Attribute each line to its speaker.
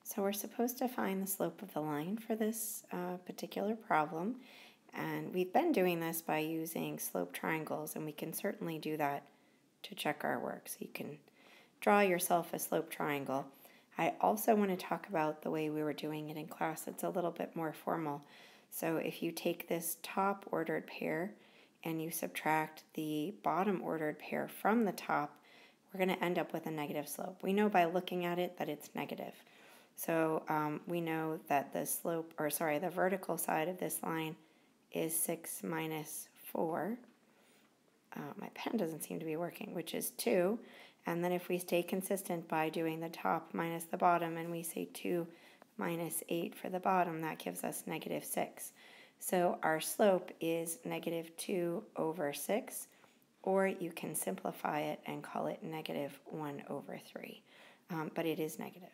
Speaker 1: So we're supposed to find the slope of the line for this particular problem, and we've been doing this by using slope triangles, and we can certainly do that to check our work. So you can draw yourself a slope triangle. I also want to talk about the way we were doing it in class. It's a little bit more formal. So if you take this top ordered pair and you subtract the bottom ordered pair from the top, we're going to end up with a negative slope. We know by looking at it that it's negative. So we know that the vertical side of this line is 6 minus 4. My pen doesn't seem to be working, which is 2. And then if we stay consistent by doing the top minus the bottom, and we say 2 minus 8 for the bottom, that gives us negative 6. So our slope is negative 2 over 6, or you can simplify it and call it negative 1 over 3. But it is negative.